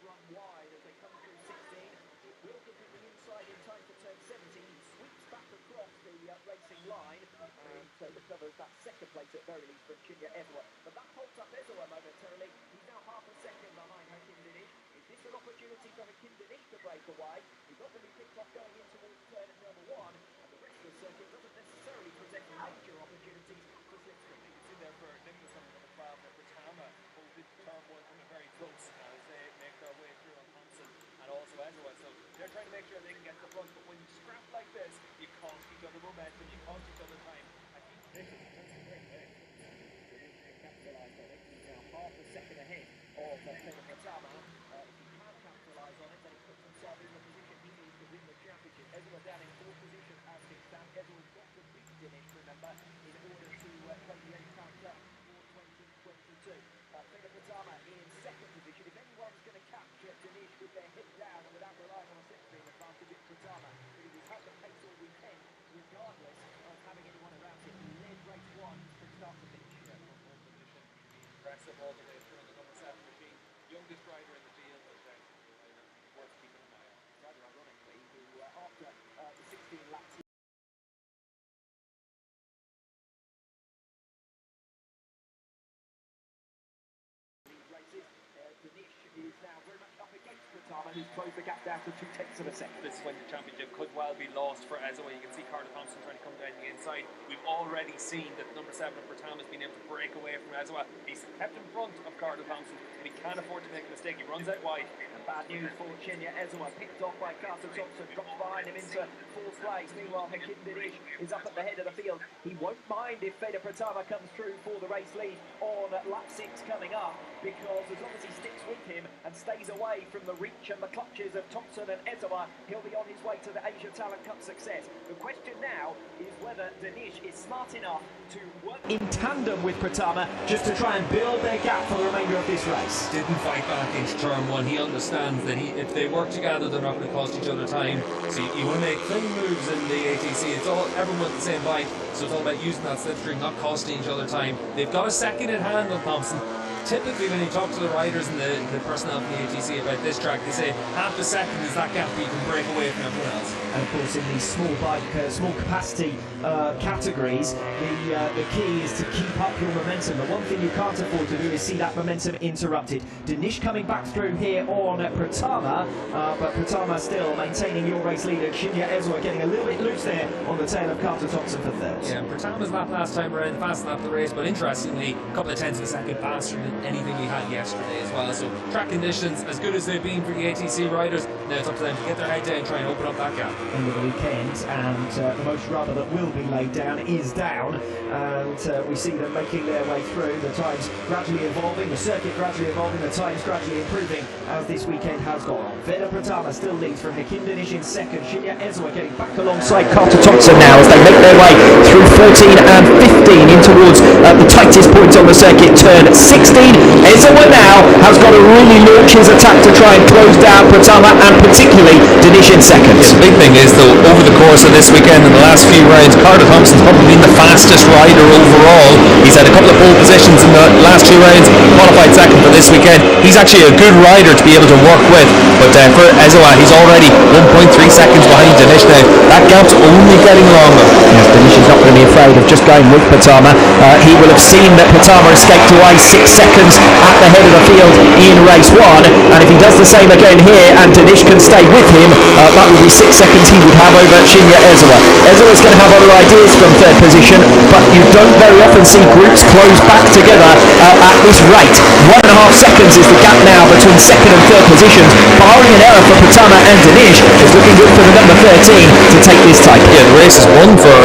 run wide as they come through 16. It will give him the inside in time for turn 17. He sweeps back across the racing line and recovers that second place at very least from Shinya Ezawa. But that holds up Ezawa momentarily. He's now half a second behind Hakim Dinish. Is this an opportunity for Hakim Dinish to break away? He's not going to be picked off going in towards turn number 1, and the rest of the circuit doesn't necessarily present major opportunities for slipstream. It's in there for Nimbus on the 12 for Pratama, who did turn 1 coming very close as they make their way through on Thompson and also Ezawa. So they're trying to make sure they can get the front, but when you scrap like this, you cost each other momentum, you cost each other time. I think this is a great way. Capitalise on it. He's now half a second ahead of Vega Pratama. If he can capitalise on it, then he puts himself in the position he needs to win the championship. Ezawa down in 4th position as things stand. Ezawa's got to beat Dinish, remember, in order to claim the 8 counter for 2022. Vega Pratama in 2nd position. If anyone's going to catch Dinish with their head down and without relying on a slipstream advantage, it's Pratama. But he's had the pace all weekend, regardless of having anyone around him. He led race 1 from start to finish. Aggressive all the way through on the number 7 machine. Youngest rider in the field, but worth keeping an eye on. Rather ironically, who after the 16 laps races, Dinish is now very much up against Pratama, who's closed the gap down to 2/10 of a second. This is when the championship could well be lost for Ezawa. You can see Carter Thompson trying to come down the inside. We've already seen that number 7 of Pratama has been able to break away from Ezawa. He's kept in front of Carter Thompson, and he can't afford to make a mistake. He runs out wide. And bad news for Shinya Ezawa, picked off by Carter Thompson, drops behind him into 4th place. Meanwhile, Hakim Dinish is up at the head of the field. He won't mind if Vega Pratama comes through for the race lead on lap 6 coming up, because as long as he sticks with him and stays away from the reach and the clutches of Thompson and Ezawa, he'll be on his way to the Asia Talent Cup success. The question now is whether Dinish is smart enough to work in tandem with Pratama just to try and build their gap for the remainder of this race. Didn't fight back into turn 1. He understands that if they work together, they're not going to cost each other time. So you want to make clean moves in the ATC. It's all everyone with the same bike, so it's all about using that slipstream, not costing each other time. They've got a second in hand on Thompson. Typically when you talk to the riders and the personnel from the ATC about this track, they say half a second is that gap where you can break away from everyone else. And of course in these small bike, small capacity categories, the key is to keep up your momentum. The one thing you can't afford to do is see that momentum interrupted. Dinish coming back through here on Pratama, but Pratama still maintaining your race leader. Shinya Ezawa getting a little bit loose there on the tail of Carter Thompson for 3rd. Yeah, Pratama's lap last time around, fastest lap of the race, but interestingly, a couple of tenths of a second faster than anything we had yesterday as well. So track conditions, as good as they've been for the ATC riders, now it's up to them to get their head down and try and open up that gap. End of the weekend, and the most rubber that will be laid down is down, and we see them making their way through. The times gradually evolving, the circuit gradually evolving, the times gradually improving as this weekend has gone on. Vega Pratama still leads from Hakim Dinish in 2nd. Shinya Ezawa getting back alongside Carter Thompson now as they make their way through 14 and 15 in towards the tightest point on the circuit, turn 16. Ezawa now has got to really launch his attack to try and close down Pratama, and particularly Dinish in 2nd. The big thing is though, over the course of this weekend in the last few rounds, Carter Thompson's probably been the fastest rider overall. He's had a couple of pole positions in the last 2 rounds, qualified 2nd for this weekend. He's actually a good rider to be able to work with, but for Ezawa, he's already 1.3 seconds behind Dinish now. That gap's only getting longer. Yes, Dinish is not going to be afraid of just going with Pratama. He will have seen that Pratama escaped away 6 seconds at the head of the field in race 1, and if he does the same again here and Dinish can stay with him, that will be 6 seconds he would have over Shinya Ezawa. Ezawa's going to have other ideas from 3rd position, but you don't very often see groups close back together at this rate. 1.5 seconds is the gap now between 2nd and 3rd positions. Barring an error for Pratama and Dinish, it's looking good for the number 13 to take this title. Yeah, the race is won for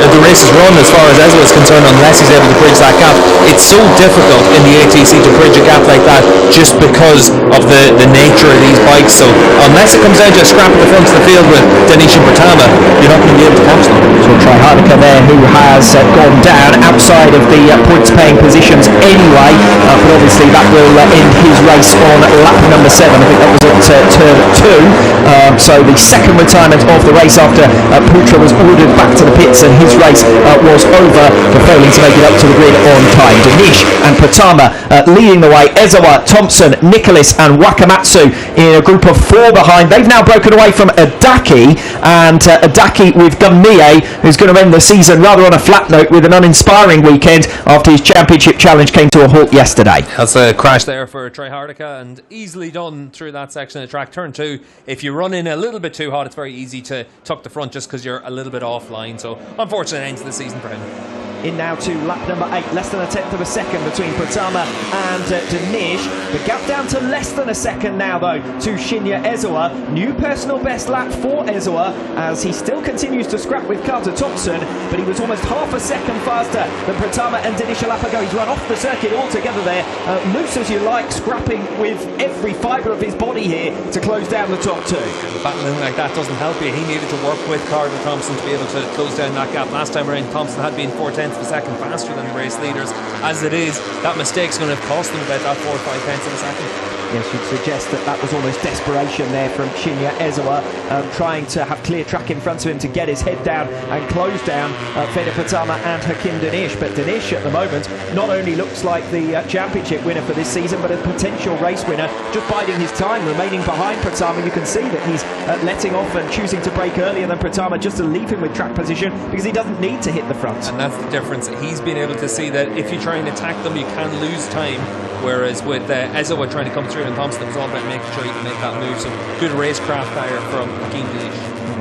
the race is run as far as Ezawa is concerned, unless he's able to bridge that gap. It's so difficult in the ATC to bridge a gap like that just because of the nature of these bikes. So unless it comes down to a scrap at the front of the field with Dinish and Pratama, you're not going to be able to catch them. So Triharnica there, who has gone down outside of the points paying positions anyway, but obviously that will end his race on lap number 7. I think that was at turn 2. So the second retirement of the race after Putra was ordered back to the pits and his race was over for failing to make it up to the grid on time. Dinish and Pratama leading the way. Ezawa top Thompson, Nicholas and Wakamatsu in a group of 4 behind. They've now broken away from Adaki, and Adaki with Gunmie, who's going to end the season rather on a flat note with an uninspiring weekend after his championship challenge came to a halt yesterday. That's a crash there for Trihardica, and easily done through that section of the track. Turn 2, if you run in a little bit too hot, it's very easy to tuck the front just because you're a little bit offline. So unfortunate end to the season for him. In now to lap number 8, less than a tenth of a second between Pratama and Danish. The gap down to less than a second now, though, to Shinya Ezawa. New personal best lap for Ezawa, as he still continues to scrap with Carter Thompson, but he was almost half a second faster than Pratama and Danish a lap ago. He's run off the circuit altogether there. Loose as you like, scrapping with every fibre of his body here to close down the top 2. Battling like that doesn't help you. He needed to work with Carter Thompson to be able to close down that gap. Last time around, Thompson had been 4/10 of a second faster than the race leaders. As it is, that mistake's going to have cost them about that 4 or 5 tenths of a second. Yes, you'd suggest that was almost desperation there from Shinya Ezawa, trying to have clear track in front of him to get his head down and close down Vega Pratama and Hakim Danish. But Danish at the moment not only looks like the championship winner for this season, but a potential race winner, just biding his time, remaining behind Pratama. You can see that he's letting off and choosing to brake earlier than Pratama just to leave him with track position, because he doesn't need to hit the front. And that's the difference. He's been able to see that if you try and attack them, you can lose time. Whereas with Ezawa trying to come through and Thompson, it was all about making sure you can make that move. So good racecraft there from Hakim Danish.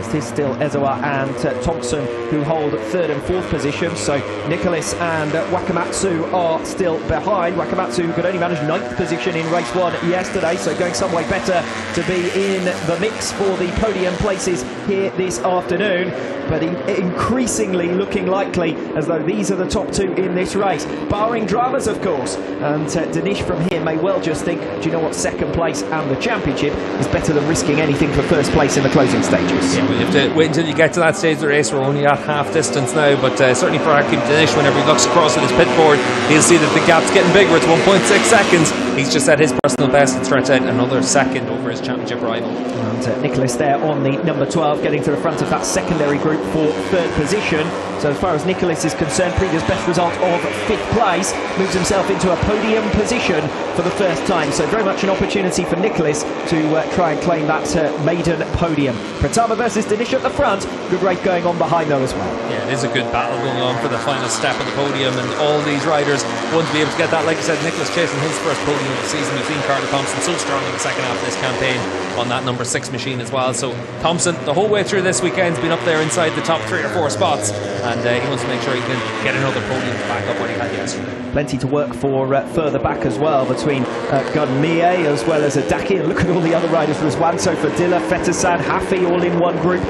It is still Ezawa and Thompson who hold 3rd and 4th positions. So Nicholas and Wakamatsu are still behind. Wakamatsu could only manage 9th position in race 1 yesterday, so going some way better to be in the mix for the podium places here this afternoon. But increasingly looking likely as though these are the top 2 in this race, barring dramas, of course. And Danish from here may well just think, do you know what, 2nd place and the championship is better than risking anything for 1st place in the closing stages. Yeah, well, you have to wait until you get to that stage of the race. We're only at half distance now, but certainly for Hakim Danish, whenever he looks across at his pit board, he'll see that the gap's getting bigger. It's 1.6 seconds. He's just at his personal best and stretched out another second over his championship rival. And Nicholas there on the number 12, getting to the front of that secondary group for 3rd position. So as far as Nicholas is concerned, previous best result of 5th place, moves himself into a podium position for the first time. So very much an opportunity for Nicholas to try and claim that maiden podium. Pratama versus Danish at the front. Good race going on behind though as well. Yeah, it is a good battle going on for the final step of the podium, and all these riders want to be able to get that. Like I said, Nicholas chasing his first podium of the season. We've seen Carter Thompson so strong in the second half of this campaign on that number 6 machine as well. So Thompson, the whole way through this weekend, has been up there inside the top 3 or 4 spots, and he wants to make sure he can get another podium to back up what he had yesterday. Plenty to work for further back as well, between Gunmie as well as Adaki. And look at all the other riders. There's Wanso, Fadilla, Fetasan, Hafi, all in one group.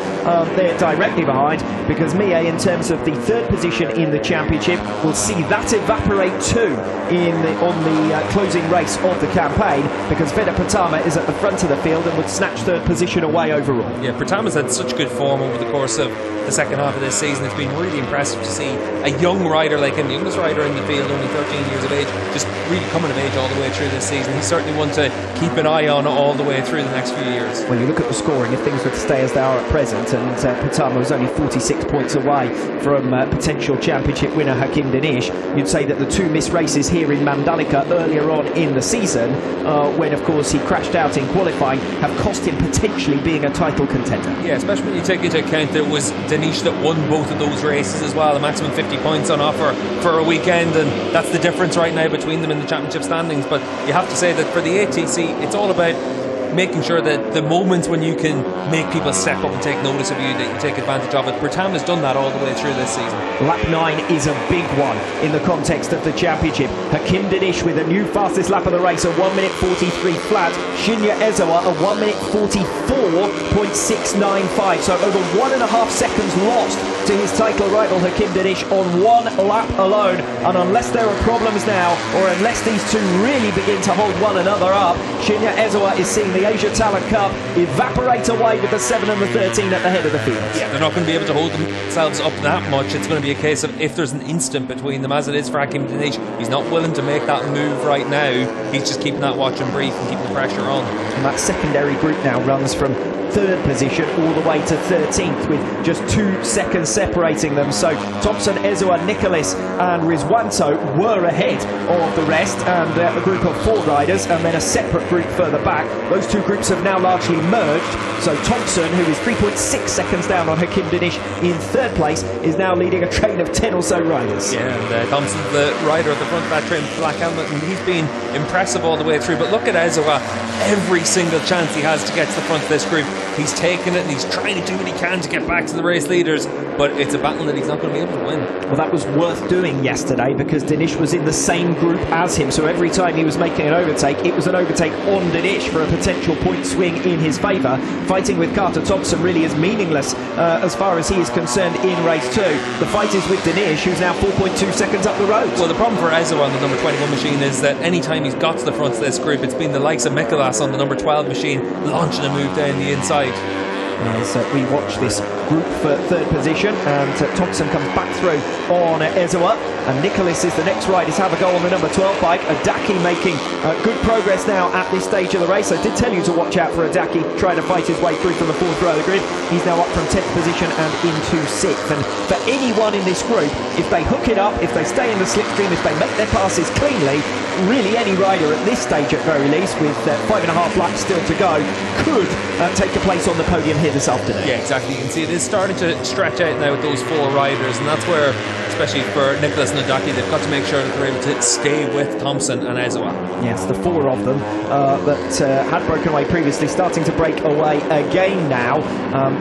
They're directly behind, because Mie, in terms of the 3rd position in the championship, will see that evaporate too on the closing race of the campaign, because Vega Pratama is at the front of the field and would snatch 3rd position away overall. Yeah, Pratama's had such good form over the course of the second half of this season. It's been really impressive to see a young rider like him, the youngest rider in the field, only 13 years of age, just really coming of age all the way through this season. He's certainly one to keep an eye on all the way through the next few years. Well, you look at the scoring, if things were to stay as they are at present, and Pratama was only 46 points away from potential championship winner Hakim Danish, you'd say that the 2 missed races here in Mandalika earlier on in the season, when of course he crashed out in qualifying, have cost him potentially being a title contender. Yeah, especially when you take into account that it was Danish that won both of those races as well. A maximum 50 points on offer for a weekend, and that's the difference right now between them in the championship standings. But you have to say that for the ATC, it's all about making sure that the moments when you can make people step up and take notice of you, that you take advantage of it. Pratama's done that all the way through this season. Lap 9 is a big one in the context of the championship. Hakim Danish with a new fastest lap of the race, a 1 minute 43 flat. Shinya Ezawa a 1 minute 44.695. So over 1.5 seconds lost to his title rival Hakim Danish on 1 lap alone. And unless there are problems now, or unless these two really begin to hold one another up, Shinya Ezawa is seeing the Asia Talent Cup evaporate away with the 7 and the 13 at the head of the field. Yeah, they're not going to be able to hold themselves up that much. It's going to be a case of if there's an instant between them, as it is for Hakim Danish. He's not willing to make that move right now. He's just keeping that watch and brief and keeping the pressure on. And that secondary group now runs from 3rd position all the way to 13th, with just 2 seconds separating them. So Thompson, Ezoa, Nicholas and Rizwanto were ahead of the rest, and a group of 4 riders, and then a separate group further back. Those 2 groups have now largely merged. So Thompson, who is 3.6 seconds down on Hakim Dinish in 3rd place, is now leading a train of 10 or so riders. Yeah, and Thompson, the rider at the front of that train, black helmet, and he's been impressive all the way through. But look at Ezoa, every single chance he has to get to the front of this group, he's taking it and he's trying to do what he can to get back to the race leaders, but it's a battle that he's not going to be able to win. Well, that was worth doing yesterday because Dinish was in the same group as him, so every time he was making an overtake, it was an overtake on Dinish for a potential point swing in his favour. Fighting with Carter Thompson really is meaningless as far as he is concerned in race 2. The fight is with Dinish, who's now 4.2 seconds up the road. Well, the problem for Ezoa on the number 21 machine is that any time he's got to the front of this group, it's been the likes of Mikolas on the number 12 machine launching a move down the inside. As we watch this group for 3rd position, and Thompson comes back through on Ezoa, and Nicholas is the next rider to have a go on the number 12 bike. Adaki making good progress now at this stage of the race. I did tell you to watch out for Adaki trying to fight his way through from the 4th row of the grid. He's now up from 10th position and into 6th, and for anyone in this group, if they hook it up, if they stay in the slipstream, if they make their passes cleanly, really any rider at this stage at very least, with 5.5 laps still to go, could take a place on the podium here this afternoon. Yeah, exactly. You can see it is starting to stretch out now with those 4 riders, and that's where, especially for Nicholas and Adaki, they've got to make sure that they're able to stay with Thompson and Ezoa. Yes, the 4 of them that had broken away previously starting to break away again now,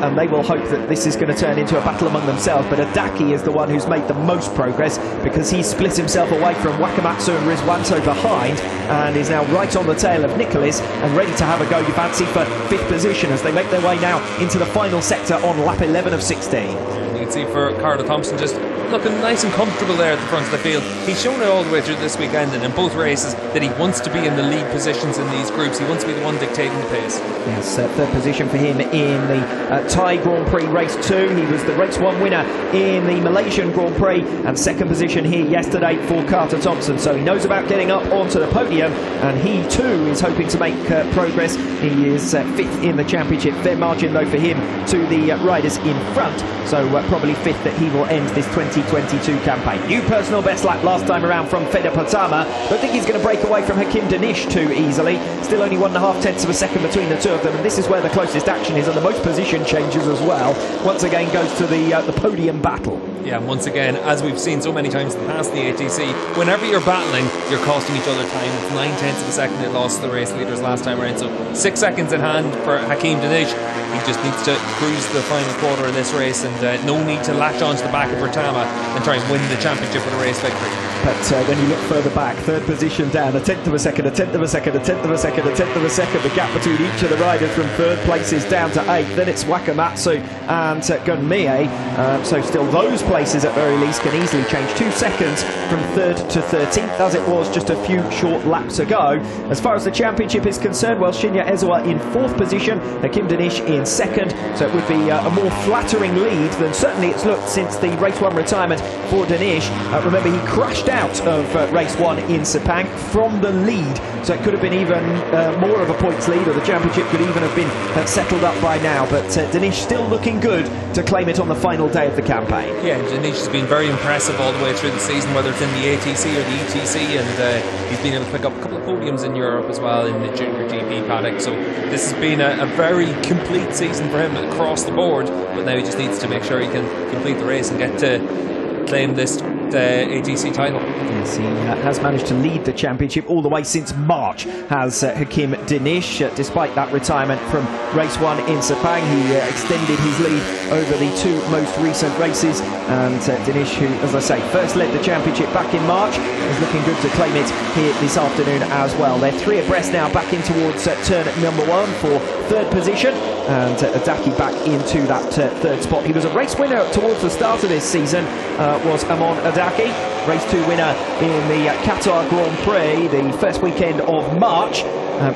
and they will hope that this is going to turn into a battle among themselves. But Adaki is the one who's made the most progress because he split himself away from Wakamatsu and Rizwanto behind, and is now right on the tail of Nicholas and ready to have a go, you fancy, for 5th position as they make their way now into the final sector on lap 11 of 16. You can see for Carter Thompson just looking nice and comfortable there at the front of the field. He's shown it all the way through this weekend and in both races that he wants to be in the lead positions in these groups. He wants to be the one dictating the pace. Yes, 3rd position for him in the Thai Grand Prix race 2. He was the race 1 winner in the Malaysian Grand Prix, and 2nd position here yesterday for Carter Thompson. So he knows about getting up onto the podium, and he too is hoping to make progress. He is 5th in the championship. Fair margin though for him to the riders in front, so probably 5th that he will end this 2022 campaign. New personal best lap last time around from Vega Ega Pratama. Don't think he's going to break away from Hakim Dinish too easily. Still only 1.5 tenths of a second between the 2 of them, and this is where the closest action is, and the most position changes as well. Once again goes to the podium battle. Yeah, and once again, as we've seen so many times in the past in the ATC, whenever you're battling, you're costing each other time. It's 9 tenths of a second it lost the race leaders last time around, so 6 seconds in hand for Hakim Dinish. He just needs to cruise the final quarter of this race, and no need to latch onto the back of Pratama and try and win the championship with a race victory. But when you look further back, 3rd position down, a 10th of a second, a 10th of a second, a 10th of a second, a 10th of a second. The gap between each of the riders from 3rd place is down to 8th. Then it's Wakamatsu and Gunmie. So still those places at very least can easily change. 2 seconds from 3rd to 13th, as it was just a few short laps ago. As far as the championship is concerned, well, Shinya Ezoa in 4th position, Hakim Dinish in 2nd. So it would be a more flattering lead than certainly it's looked since the race 1 retirement for Dinish. Remember, he crashed out of race 1 in Sepang from the lead, so it could have been even more of a points lead, or the championship could even have been settled up by now. But Dinish still looking good to claim it on the final day of the campaign. Yeah, Dinish has been very impressive all the way through the season, whether it's in the ATC or the ETC, and he's been able to pick up a couple of podiums in Europe as well in the Junior GP paddock. So this has been a very complete season for him across the board, but now he just needs to make sure he can complete the race and get to claim this ATC title. Yes, he has managed to lead the championship all the way since March, has Hakim Dinish. Despite that retirement from race 1 in Sepang, he extended his lead over the 2 most recent races, and Dinish, who, as I say, first led the championship back in March, is looking good to claim it here this afternoon as well. They're 3 abreast now, back in towards turn number 1 for 3rd position, and Adaki back into that 3rd spot. He was a race winner towards the start of this season, was Amon Adaki. Race 2 winner in the Qatar Grand Prix the first weekend of March.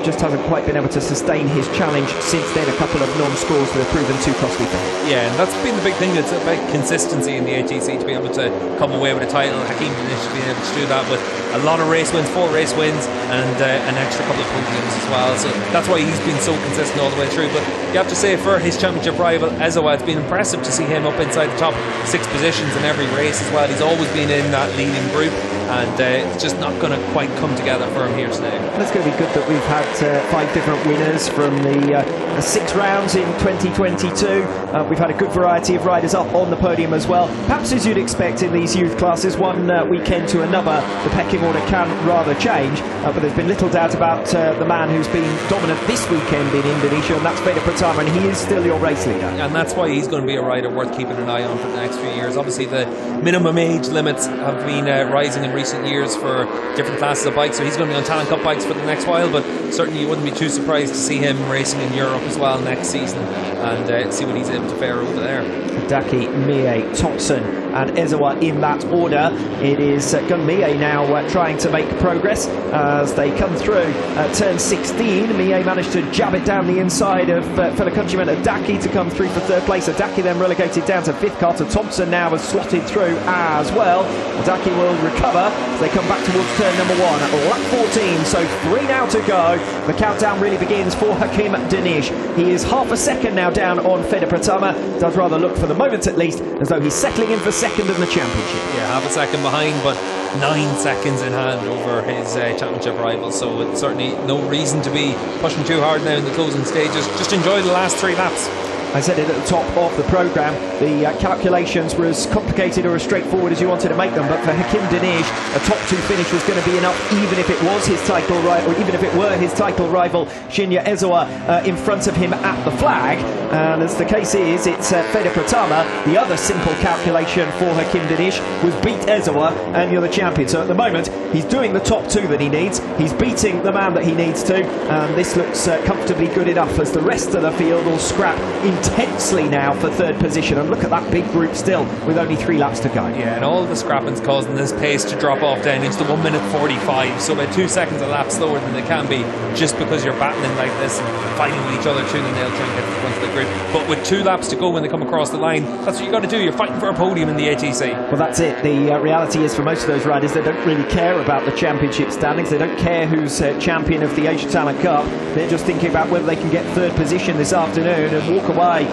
Just just hasn't quite been able to sustain his challenge since then. A couple of non-scores that have proven too costly for him. Yeah, and that's been the big thing. It's about consistency in the ATC, to be able to come away with a title. Hakim Dinish being able to do that with a lot of race wins, 4 race wins, and an extra couple of podiums as well. So that's why he's been so consistent all the way through. But you have to say, for his championship rival Ezawa, it's been impressive to see him up inside the top 6 positions in every race as well. He's always been in that leading group, and it's just not going to quite come together for him here today. And it's going to be good that we've had 5 different winners from the 6 rounds in 2022. We've had a good variety of riders up on the podium as well. Perhaps as you'd expect in these youth classes, one weekend to another, the pecking order can rather change. But there's been little doubt about the man who's been dominant this weekend in Indonesia, and that's Vega Pratama, and he is still your race leader. And that's why he's going to be a rider worth keeping an eye on for the next few years. Obviously, the minimum age limits have been rising in recent years for different classes of bikes, so he's going to be on Talent Cup bikes for the next while, but certainly you wouldn't be too surprised to see him racing in Europe as well next season, and see what he's able to fare over there. Daki, Mie, Thompson and Ezawa in that order. It is Gun Mie now trying to make progress as they come through turn 16. Mie managed to jab it down the inside of fellow countryman Adaki to come through for 3rd place. Adaki then relegated down to 5th. Carter Thompson now has slotted through as well. Adaki will recover as they come back towards turn number 1 at lap 14, so 3 now to go. The countdown really begins for Hakim Dinish. He is half a second now down on Vega Pratama. Does rather look, for the moment at least, as though he's settling in for 2nd in the championship. Yeah, half a second behind, but 9 seconds in hand over his championship rival, so it's certainly no reason to be pushing too hard now in the closing stages. Just enjoy the last 3 laps. I said it at the top of the programme, the calculations were as complicated or as straightforward as you wanted to make them, but for Hakim Dinish, a top 2 finish was going to be enough, even if it was his title rival, or even if it were his title rival Shinya Ezawa in front of him at the flag. And as the case is, it's Vega Pratama. The other simple calculation for Hakim Dinish was beat Ezawa and you're the champion. So at the moment, he's doing the top 2 that he needs. He's beating the man that he needs to, and this looks comfortably good enough as the rest of the field will scrap intensely now for 3rd position. And look at that big group still with only 3 laps to go. Yeah, and all the scrapping's causing this pace to drop off down into 1 minute 45, so about 2 seconds a lap slower than it can be, just because you're battling like this and fighting with each other tooth and nail trying to get to the front of the group. But with 2 laps to go when they come across the line, that's what you got to do. You're fighting for a podium in the ATC. Well, that's it. The reality is, for most of those riders, they don't really care about the championship standings. They don't care who's champion of the Asia Talent Cup. They're just thinking about whether they can get 3rd position this afternoon and walk away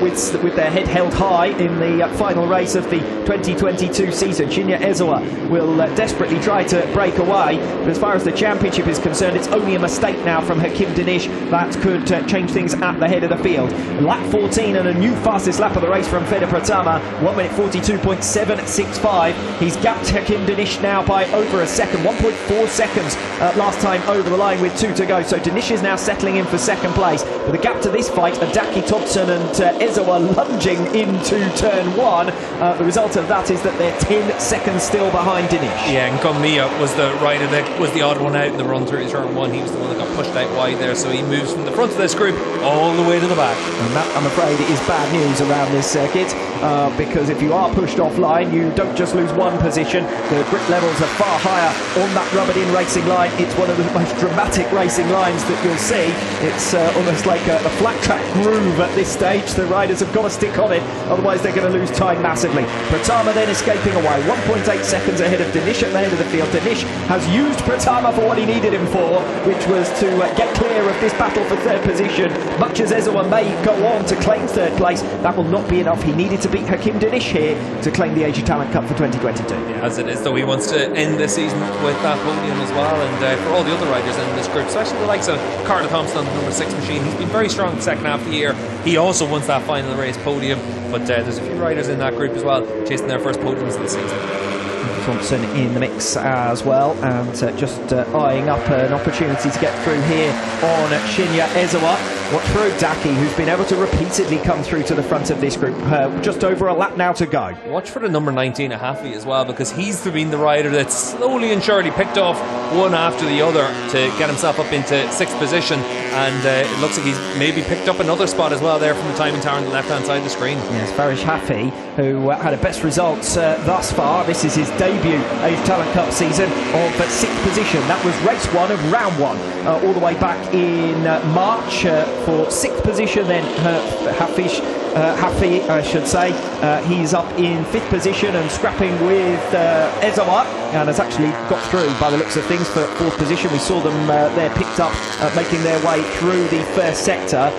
with their head held high in the final race of the 2022 season. Shinya Ezawa will desperately try to break away, but as far as the championship is concerned, it's only a mistake now from Hakim Dinish that could change things at the head of the field. Lap 14 and a new fastest lap of the race from Vega Pratama, 1 minute 42.765. He's gapped Hakim Dinish now by over a second, 1.4 seconds last time over the line with 2 to go. So Dinish is now settling in for 2nd place. With a gap to this fight, Adaki, Thompson and Ezawa lunging into turn 1. The result of that is that they're 10 seconds still behind Dinish. Yeah, and Gunmia was the rider that was the odd one out in the run through turn 1. He was the one that got pushed out wide there, so he moves from the front of this group all the way to the back. And that, I'm afraid, is bad news around this circuit, because if you are pushed offline, you don't just lose 1 position. The grip levels are far higher on that rubbered-in racing line. It's one of the most dramatic racing lines that you'll see. It's almost like a flat track groove at this stage. The riders have got to stick on it, otherwise they're going to lose time massively. Pratama then escaping away, 1.8 seconds ahead of Dinish at the end of the field. Dinish has used Pratama for what he needed him for, which was to get clear of this battle for 3rd position. Much as Ezawa may go on to claim 3rd place, that will not be enough. He needed to beat Hakim Dinish here to claim the Asia Talent Cup for 2022. Yeah, as it is, though, he wants to end the season with that podium as well, and for all the other riders in this group, especially the likes of Carter Thompson on the number 6 machine, he's been very strong in the second half of the year. He also wants that final race podium, but there's a few riders in that group as well chasing their first podiums of the season. Thompson in the mix as well, and just eyeing up an opportunity to get through here on Shinya Ezawa. Watch for Odaki, who's been able to repeatedly come through to the front of this group. Just over a lap now to go. Watch for the number 19 at Haffey as well, because he's been the rider that slowly and surely picked off one after the other to get himself up into 6th position, and it looks like he's maybe picked up another spot as well there from the timing tower on the left hand side of the screen. Yes, Farish Haffey, who had the best results thus far. This is his debut Asia Talent Cup season of 6th position. That was race 1 of round 1. all the way back in March for 6th position. Then Hafi, I should say, he's up in 5th position and scrapping with Ezawa, and has actually got through by the looks of things for 4th position. We saw them there picked up, making their way through the first sector.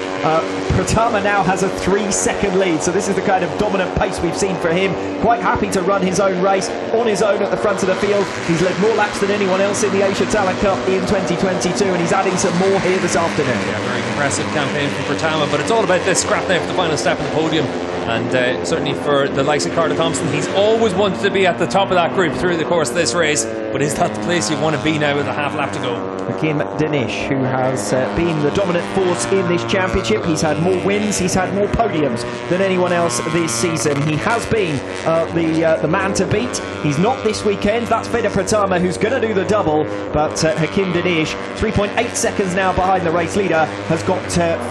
Pratama now has a 3-second lead, so this is the kind of dominant pace we've seen for him. Quite happy to run his own race on his own at the front of the field. He's led more laps than anyone else in the Asia Talent Cup in 2022, and he's adding some more here this afternoon. Yeah, very impressive campaign from Pratama, but it's all about this scrap now for the final step of the podium. And certainly for the likes of Carter Thompson, he's always wanted to be at the top of that group through the course of this race, but is that the place you want to be now with a half lap to go? Hakim Danish, who has been the dominant force in this championship. He's had more wins, he's had more podiums than anyone else this season. He has been the man to beat. He's not this weekend. That's Vega Pratama, who's going to do the double, but Hakim Danish, 3.8 seconds now behind the race leader, has got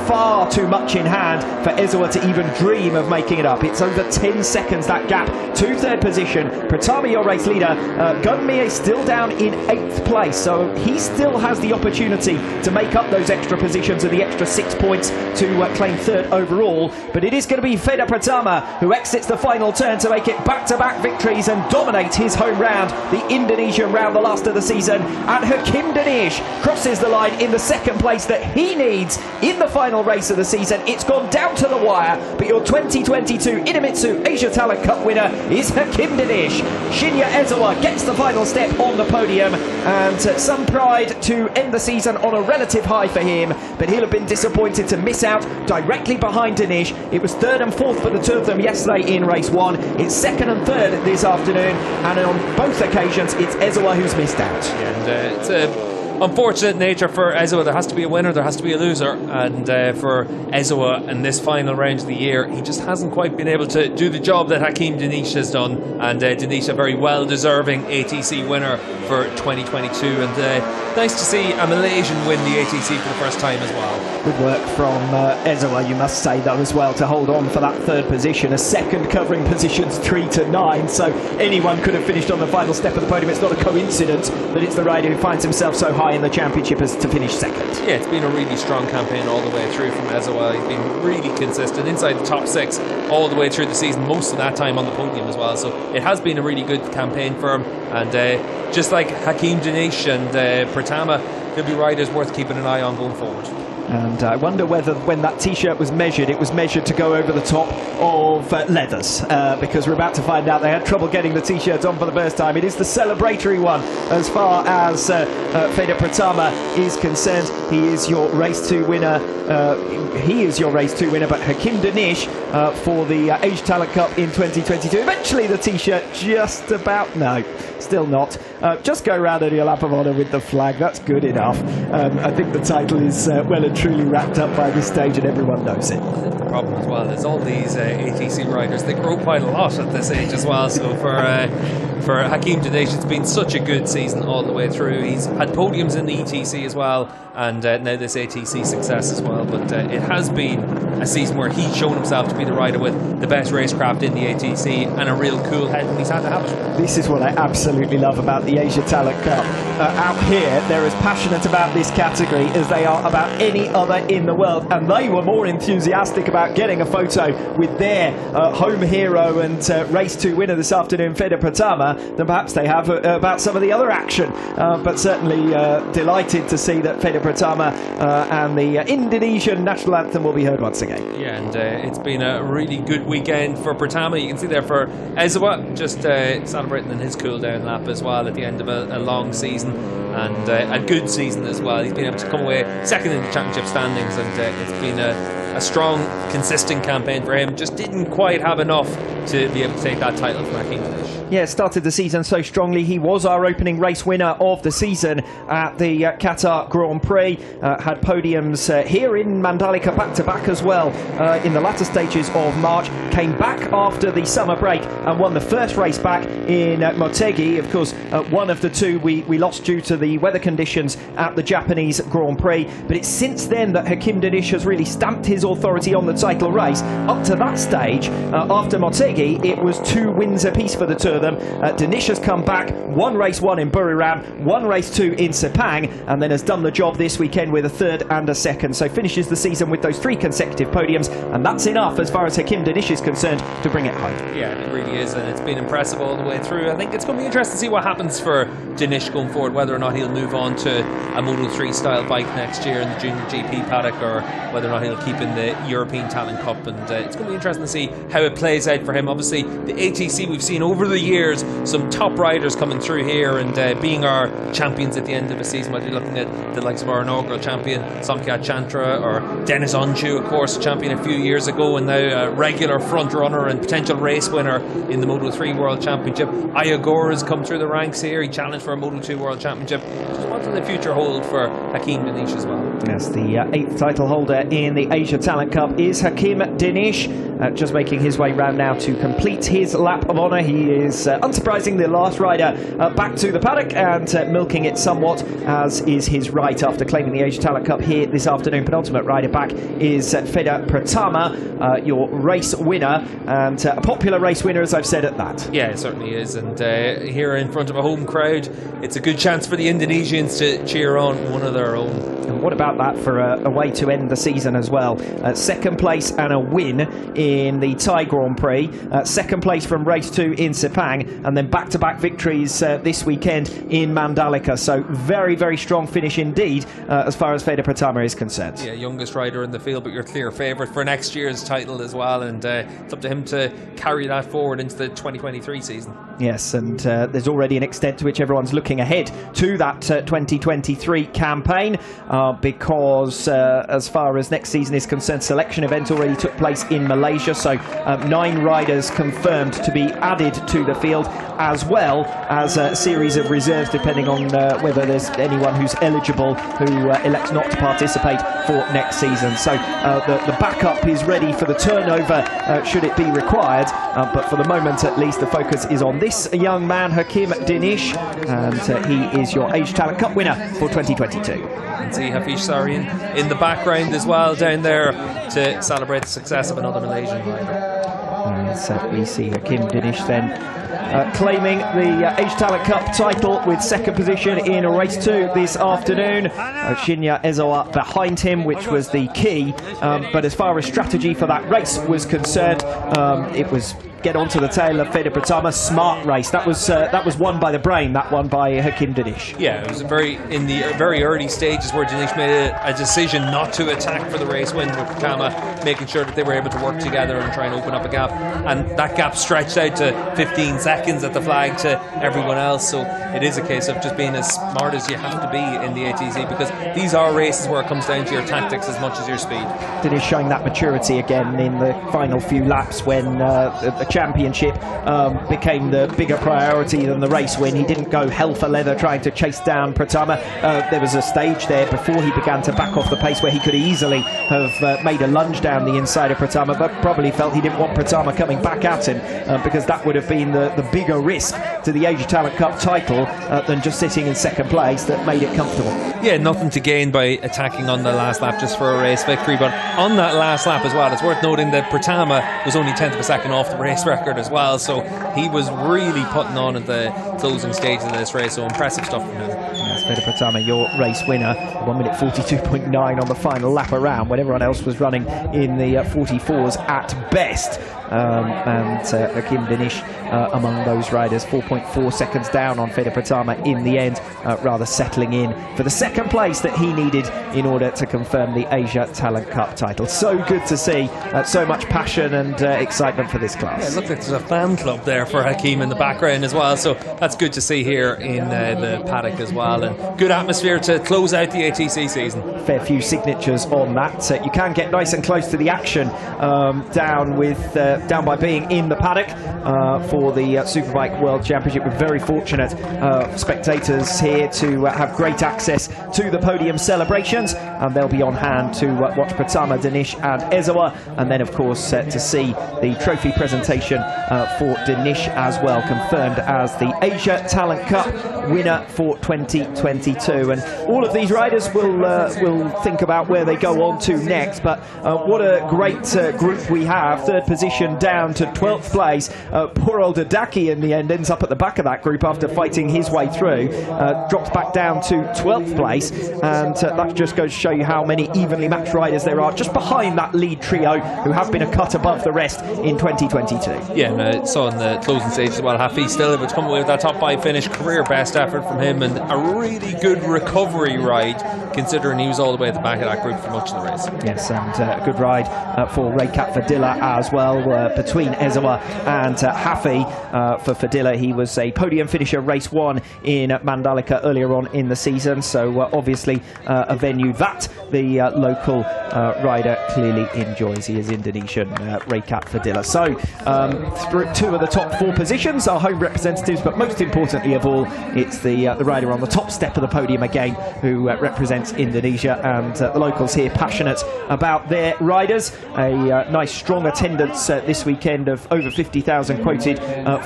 far too much in hand for Ezawa to even dream of making it up. It's over 10 seconds, that gap to 3rd position. Pratama, your race leader. Gunmi is still down in 8th place, so he still has the opportunity to make up those extra positions and the extra 6 points to claim 3rd overall. But it is going to be Vega Pratama who exits the final turn to make it back-to-back victories and dominate his home round, the Indonesian round, the last of the season. And Hakim Danish crosses the line in the 2nd place that he needs in the final race of the season. It's gone down to the wire, but your 2022 Idemitsu Asia Talent Cup winner is Hakim Danish. Shinya Ezawa gets the final step on the podium, and some pride to end the season on a relative high for him, but he'll have been disappointed to miss out directly behind Danish. It was 3rd and 4th for the two of them yesterday in race 1. It's 2nd and 3rd this afternoon, and on both occasions it's Ezawa who's missed out. Yeah, and it's a unfortunate nature for Ezawa. There has to be a winner, there has to be a loser, and for Ezawa in this final round of the year, he just hasn't quite been able to do the job that Hakim Danish has done, and Danish a very well deserving ATC winner for 2022, and nice to see a Malaysian win the ATC for the first time as well. Good work from Ezawa, you must say, though, as well, to hold on for that 3rd position. A second covering positions 3 to 9, so anyone could have finished on the final step of the podium. It's not a coincidence that it's the rider who finds himself so high in the championship as to finish 2nd. Yeah, it's been a really strong campaign all the way through from Ezawa. He's been really consistent inside the top 6 all the way through the season, most of that time on the podium as well, so it has been a really good campaign for him. And just like Hakim Danish and Pratama, they'll be riders worth keeping an eye on going forward. And I wonder whether when that t-shirt was measured, it was measured to go over the top of leathers, because we're about to find out they had trouble getting the t-shirts on for the first time. It is the celebratory one as far as Vega Pratama is concerned. He is your race 2 winner. But Hakim Danish for the Asia Talent Cup in 2022. Eventually the t-shirt just about, no, still not. Just go around in your lap of honour with the flag. That's good enough. I think the title is well and truly wrapped up by this stage, and everyone knows it. The problem as well is all these ATC riders, they grow quite a lot at this age as well. So for Hakim Danish, it's been such a good season all the way through. He's had podiums in the ETC as well, and now this ATC success as well. But it has been a season where he's shown himself to be the rider with the best racecraft in the ATC and a real cool head, and he's had to have it. This is what I absolutely love about the Asia Talent Cup. Out here, they're as passionate about this category as they are about any other in the world, and they were more enthusiastic about getting a photo with their home hero and race 2 winner this afternoon, Vega Pratama, than perhaps they have about some of the other action. But certainly delighted to see that Vega Pratama and the Indonesian national anthem will be heard once again. Yeah, and it's been a really good weekend for Pratama. You can see there for Ezawa just celebrating in his cool down lap as well at the end of a long season, and a good season as well. He's been able to come away 2nd in the championship standings, and it's been a strong, consistent campaign for him. Just didn't quite have enough to be able to take that title from Hakim Danish. Yeah, started the season so strongly. He was our opening race winner of the season at the Qatar Grand Prix. Had podiums here in Mandalika back-to-back as well in the latter stages of March. Came back after the summer break and won the first race back in Motegi. Of course, one of the two we lost due to the the weather conditions at the Japanese Grand Prix. But it's since then that Hakim Danish has really stamped his authority on the title race. Up to that stage, after Motegi, it was 2 wins apiece for the two of them. Danish has come back, 1 race 1 in Buriram, 1 race 2 in Sepang, and then has done the job this weekend with a 3rd and a 2nd. So finishes the season with those 3 consecutive podiums, and that's enough as far as Hakim Danish is concerned to bring it home. Yeah, it really is, and it's been impressive all the way through. I think it's going to be interesting to see what happens for Danish going forward, whether or not he'll move on to a Moto 3 style bike next year in the Junior GP paddock, or whether or not he'll keep in the European Talent Cup. And it's going to be interesting to see how it plays out for him. Obviously, the ATC, we've seen over the years some top riders coming through here and being our champions at the end of the season. Whether you're looking at the likes of our inaugural champion Somkhat Chantra, or Dennis Onju, of course, champion a few years ago, and now a regular front runner and potential race winner in the Moto 3 World Championship. Ayagor has come through the ranks here. He challenged for a Moto 2 World Championship. Just what does the future hold for Hakim Danish as well? Yes, the 8th title holder in the Asia Talent Cup is Hakim Danish, just making his way round now to complete his lap of honour. He is, unsurprisingly, the last rider back to the paddock and milking it somewhat, as is his right after claiming the Asia Talent Cup here this afternoon. Penultimate rider back is Vega Pratama, your race winner, and a popular race winner, as I've said at that. Yeah, it certainly is, and here in front of a home crowd, it's a good chance for the Indonesians to cheer on one of their own. And what about that for a way to end the season as well? 2nd place and a win in the Thai Grand Prix, 2nd place from race 2 in Sepang, and then back-to-back victories this weekend in Mandalika. So very, very strong finish indeed as far as Vega Pratama is concerned. Yeah, youngest rider in the field, but your clear favourite for next year's title as well, and it's up to him to carry that forward into the 2023 season. Yes, and there's already an extent to which everyone's looking ahead to that 2023 campaign, because as far as next season is concerned, selection event already took place in Malaysia, so 9 riders confirmed to be added to the field, as well as a series of reserves depending on whether there's anyone who's eligible who elects not to participate for next season. So the backup is ready for the turnover should it be required, but for the moment at least the focus is on this young man, Hakim Danish, and he is your Asia Talent Cup winner for 2022. And see Hafiz Sarian in the background as well down there to celebrate the success of another Malaysian rider. So we see Hakim Danish then claiming the Asia Talent Cup title with 2nd position in race 2 this afternoon. Shinya Ezawa behind him, which was the key, but as far as strategy for that race was concerned, it was get onto the tail of Vega Pratama. Smart race. That was won by the brain, that one by Hakim Danish. Yeah, it was in the very early stages where Danish made a decision not to attack for the race win with Pratama, making sure that they were able to work together and try and open up a gap, and that gap stretched out to 15 seconds at the flag to everyone else. So it is a case of just being as smart as you have to be in the ATC, because these are races where it comes down to your tactics as much as your speed. Danish showing that maturity again in the final few laps when the championship became the bigger priority than the race win. He didn't go hell for leather trying to chase down Pratama. There was a stage there before he began to back off the pace where he could easily have made a lunge down the inside of Pratama, but probably felt he didn't want Pratama coming back at him, because that would have been the bigger risk to the Asia Talent Cup title than just sitting in 2nd place that made it comfortable. Yeah, nothing to gain by attacking on the last lap just for a race victory, but on that last lap as well, it's worth noting that Pratama was only 1/10 of a second off the race record as well, so he was really putting on at the closing stages of this race, so impressive stuff from him. Yes, Vega Pratama, your race winner, 1:42.9 on the final lap around, when everyone else was running in the 44s at best. And Hakim Danish among those riders, 4.4 seconds down on Vega Pratama in the end, rather settling in for the 2nd place that he needed in order to confirm the Asia Talent Cup title. So good to see so much passion and excitement for this class. Yeah, look, there's a fan club there for Hakim in the background as well, so that's good to see here in the paddock as well, and good atmosphere to close out the ATC season. Fair few signatures on that. You can get nice and close to the action down by being in the paddock, for the Superbike World Championship. We're very fortunate spectators here to have great access to the podium celebrations, and they'll be on hand to watch Pratama, Dinesh and Ezawa, and then of course to see the trophy presentation for Dinesh as well, confirmed as the Asia Talent Cup winner for 2022. And all of these riders will think about where they go on to next, but what a great group we have. Third position down to 12th place. Poor old Adaki in the end ends up at the back of that group after fighting his way through, drops back down to 12th place, and that just goes to show you how many evenly matched riders there are just behind that lead trio, who have been a cut above the rest in 2022. Yeah, and saw in the closing stage as well, Hafi still able to come away with that top 5 finish, career best effort from him, and a really good recovery ride considering he was all the way at the back of that group for much of the race. Yes, and a good ride for Rekat Fadilla as well, between Ezawa and Hafi. For Fadilla, he was a podium finisher race 1 in Mandalika earlier on in the season, so obviously a venue that the local rider clearly enjoys. He is Indonesian, Rekat Fadilla. So two of the top 4 positions are home representatives, but most importantly of all, it's the rider on the top step of the podium again who represents Indonesia, and the locals here passionate about their riders. A nice strong attendance this weekend of over 50,000 quoted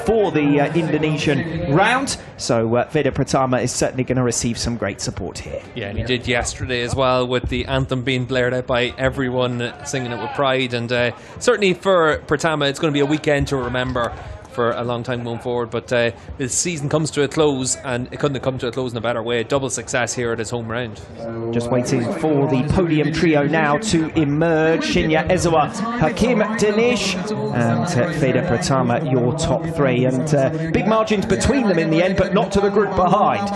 for the Indonesian round, so Vega Pratama is certainly going to receive some great support here. Yeah, and he did yesterday as well, with the anthem being blared out by everyone singing it with pride, and certainly for Pratama it's going to be a weekend to remember for a long time going forward. But the season comes to a close, and it couldn't have come to a close in a better way. Double success here at his home round. Just waiting for the podium trio now to emerge. Shinya Ezawa, Hakim Dinesh and Vega Pratama, your top 3, and big margins between them in the end, but not to the group behind.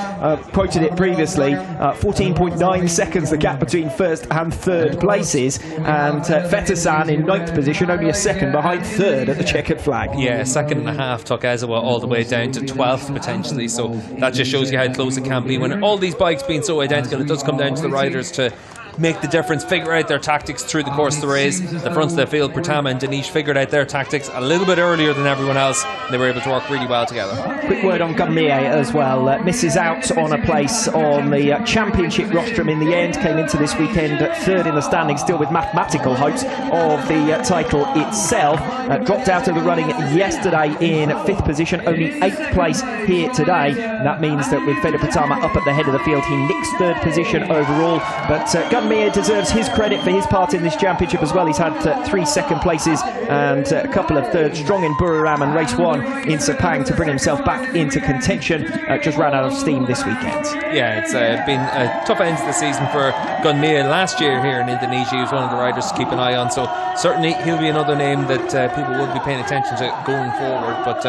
Quoted it previously, 14.9 seconds the gap between first and third places, and Fetasan in 9th position, only a second behind third at the checkered flag. Yeah, a second and a half took Ezawa all the way down to 12th potentially, so that just shows you how close it can be. When all these bikes being so identical, it does come down to the riders to make the difference, figure out their tactics through the course of the race. The front of the field, Pratama and Dinesh figured out their tactics a little bit earlier than everyone else, and they were able to work really well together. Quick word on Gunmie as well. Misses out on a place on the championship rostrum in the end, came into this weekend 3rd in the standings, still with mathematical hopes of the title itself. Dropped out of the running yesterday in 5th position, only 8th place here today. And that means that with Vega Pratama up at the head of the field, he nicks 3rd position overall, but Gunmie deserves his credit for his part in this championship as well. He's had 3 second places and a couple of thirds, strong in Buriram and race 1 in Sepang to bring himself back into contention. Just ran out of steam this weekend. Yeah, it's been a tough end to the season for Gunmie last year here in Indonesia. He was one of the riders to keep an eye on, so certainly he'll be another name that people will be paying attention to going forward. But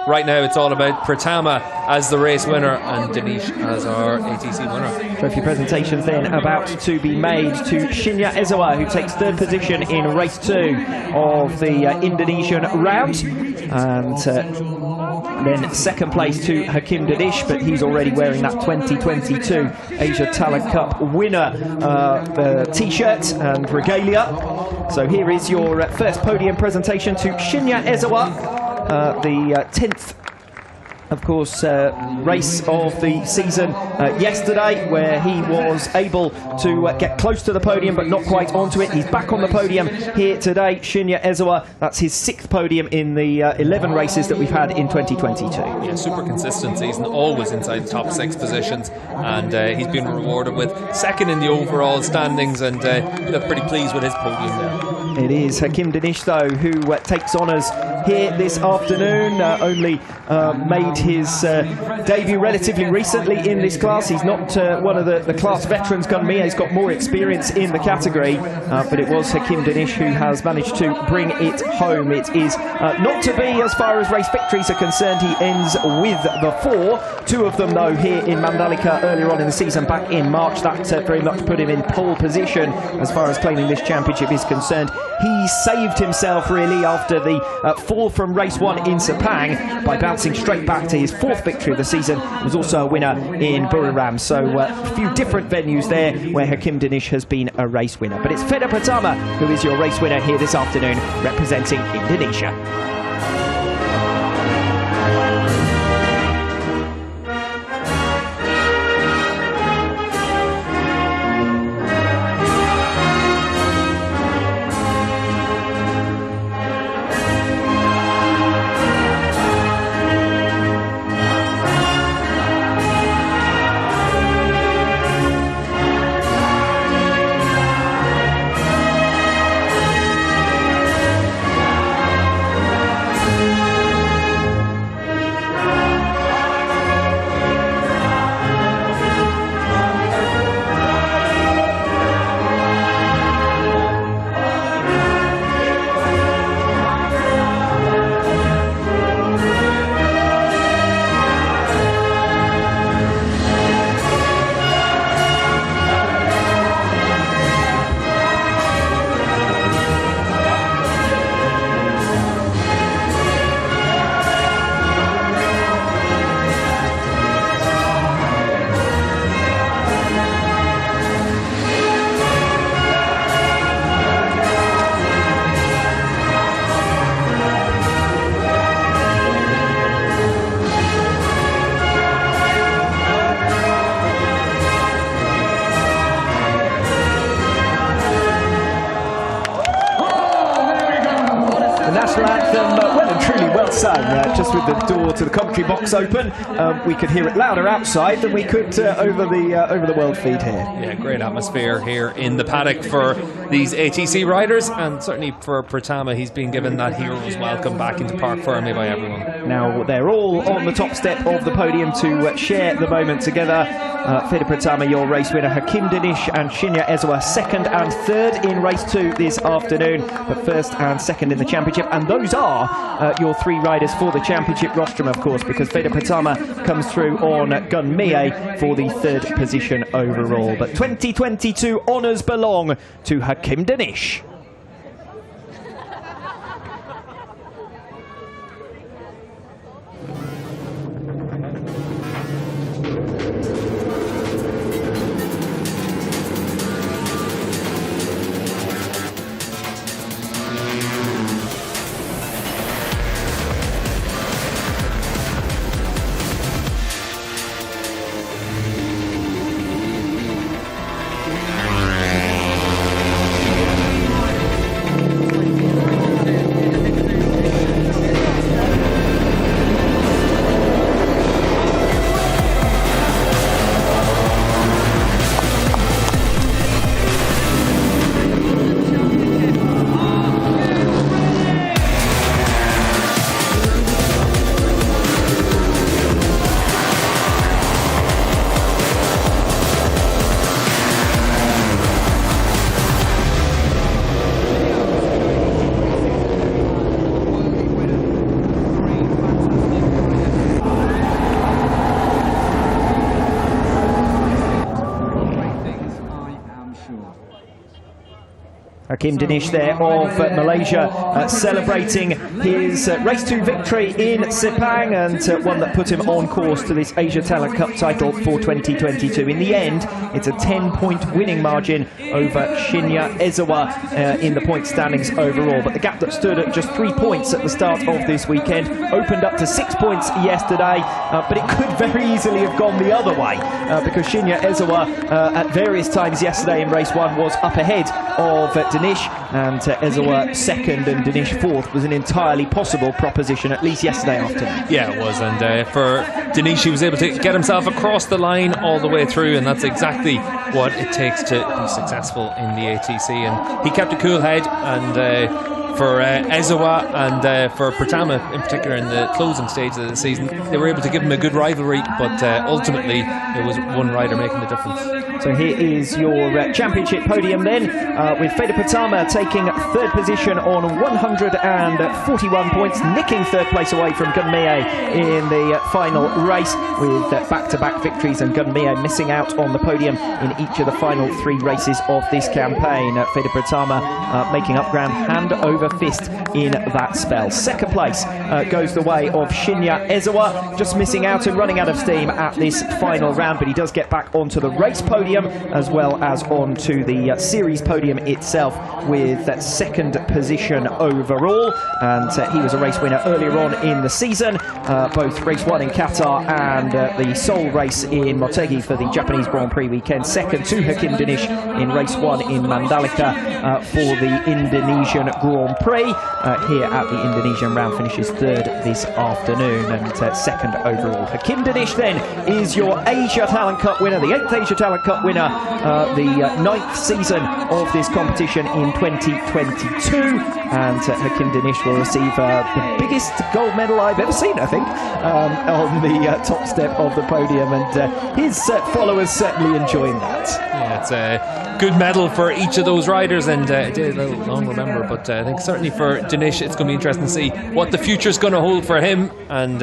right now it's all about Pratama as the race winner and Dinesh as our ATC winner. Trophy presentations then about to be made to Shinya Ezawa, who takes 3rd position in race 2 of the Indonesian round, and then 2nd place to Hakim Dinesh, but he's already wearing that 2022 Asia Talent Cup winner t-shirt and regalia. So here is your first podium presentation to Shinya Ezawa, the 10th of course race of the season yesterday, where he was able to get close to the podium but not quite onto it. He's back on the podium here today. Shinya Ezawa, that's his 6th podium in the 11 races that we've had in 2022. Yeah, super consistent season, always inside the top 6 positions, and he's been rewarded with 2nd in the overall standings, and we look pretty pleased with his podium there. It is Hakim Dinesh though who takes honours here this afternoon. Only made his debut relatively recently in this class. He's not one of the class veterans. Gunmie has got more experience in the category, but it was Hakim Dinesh who has managed to bring it home. It is not to be as far as race victories are concerned. He ends with the 4. 2 of them though here in Mandalika earlier on in the season back in March. That very much put him in pole position as far as claiming this championship is concerned. He saved himself really after the fall from race 1 in Sepang by bouncing straight back to his 4th victory of the season. He was also a winner in Buriram, so a few different venues there where Hakim Dinesh has been a race winner. But it's Vega Pratama who is your race winner here this afternoon, representing Indonesia. national anthem well and truly well sung. Just with the door to the commentary box open, we could hear it louder outside than we could over the world feed here. Yeah, great atmosphere here in the paddock for these ATC riders, and certainly for Pratama, he's been given that hero's welcome back into Park Ferme by everyone. Now they're all on the top step of the podium to share the moment together. Vega Pratama, your race winner, Hakim Danish and Shinya Ezawa second and third in race 2 this afternoon, but first and second in the championship, and those are your 3 riders for the championship rostrum, of course, because Vega Pratama comes through on Gun Mie for the 3rd position overall. But 2022 honours belong to Hakim Danish. Hakim Danish there of Malaysia celebrating his race 2 victory in Sepang, and one that put him on course to this Asia Talent Cup title for 2022. In the end, it's a 10-point winning margin over Shinya Ezawa in the point standings overall, but the gap that stood at just 3 points at the start of this weekend opened up to 6 points yesterday, but it could very easily have gone the other way because Shinya Ezawa at various times yesterday in race 1 was up ahead of Danish, and Ezawa second and Danish fourth was an entirely possible proposition, at least yesterday afternoon. Yeah, it was, and for Danish, he was able to get himself across the line all the way through, and that's exactly what it takes to be successful in the ATC, and he kept a cool head, and for Ezawa and for Pratama in particular in the closing stages of the season, they were able to give him a good rivalry, but ultimately it was one rider making the difference. So here is your championship podium then, with Vega Pratama taking 3rd position on 141 points, nicking 3rd place away from Gun Mie in the final race with back-to-back victories, and Gun Mie missing out on the podium in each of the final 3 races of this campaign. Vega Pratama making up ground hand over fist in that spell. 2nd place goes the way of Shinya Ezawa, just missing out and running out of steam at this final round, but he does get back onto the race podium as well as onto the series podium itself with 2nd position overall, and he was a race winner earlier on in the season, both race 1 in Qatar and the Seoul race in Motegi for the Japanese Grand Prix weekend. 2nd to Hakim Danish in race 1 in Mandalika for the Indonesian Grand Prix. Here at the Indonesian round finishes 3rd this afternoon, and 2nd overall. Hakim Danish then is your Asia Talent Cup winner, the 8th Asia Talent Cup winner, the 9th season of this competition in 2022, and Hakim Danish will receive the biggest gold medal I've ever seen, I think, on the top step of the podium, and his followers certainly enjoying that. Yeah, it's a good medal for each of those riders, and a little long remember, but I think certainly for Danish it's going to be interesting to see what the future's going to hold for him, and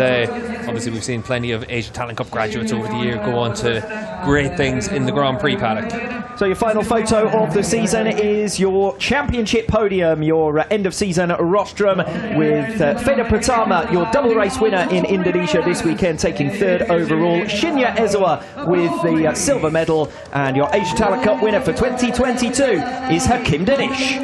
obviously we've seen plenty of Asia Talent Cup graduates over the year go on to great things in the Grand Prix paddock. So your final photo of the season is your championship podium, your end of season rostrum, with Vega Pratama, your double race winner in Indonesia this weekend, taking 3rd overall. Shinya Ezawa with the silver medal, and your Asia Talent Cup winner for 2022 is Hakim Danish.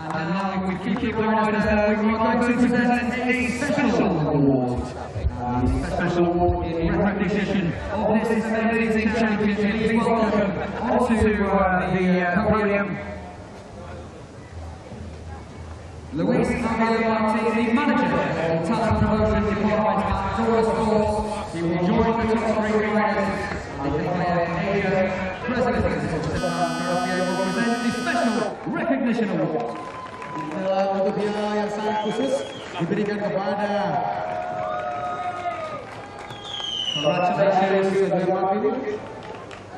And now, we keep the riders there, we would like to present a special award. Special award in recognition of this amazing championship. Please welcome onto the podium Luis Javier Martinez, the manager of Talent Promotion Department at Dora Sports. He will join the top three riders and the Vega Ega President will present the special recognition award. Untuk yang sangat khusus diberikan kepada congratulations to the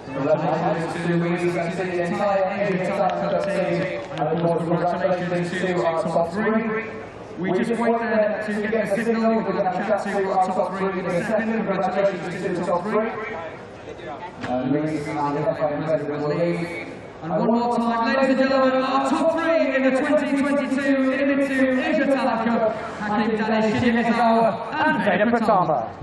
Congratulations to Luis and to the entire Asia Talent Cup team, and of course congratulations to our top three. We just wait there to get the signal. We're going to chat to our top three in a second. Congratulations to the top three. Luis and the President will leave. And one more time, ladies and gentlemen, our top three in the 2022 Idemitsu Asia Talent Cup, Hakim Danish, Shinya Ezawa, and Vega Pratama.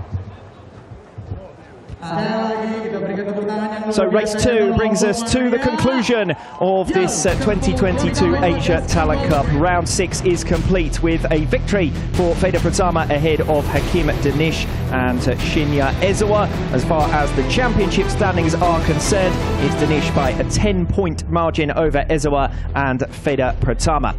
So race 2 brings us to the conclusion of this 2022 Asia Talent Cup. Round 6 is complete with a victory for Vega Pratama ahead of Hakim Danish and Shinya Ezawa. As far as the championship standings are concerned, it's Danish by a 10-point margin over Ezawa and Vega Pratama.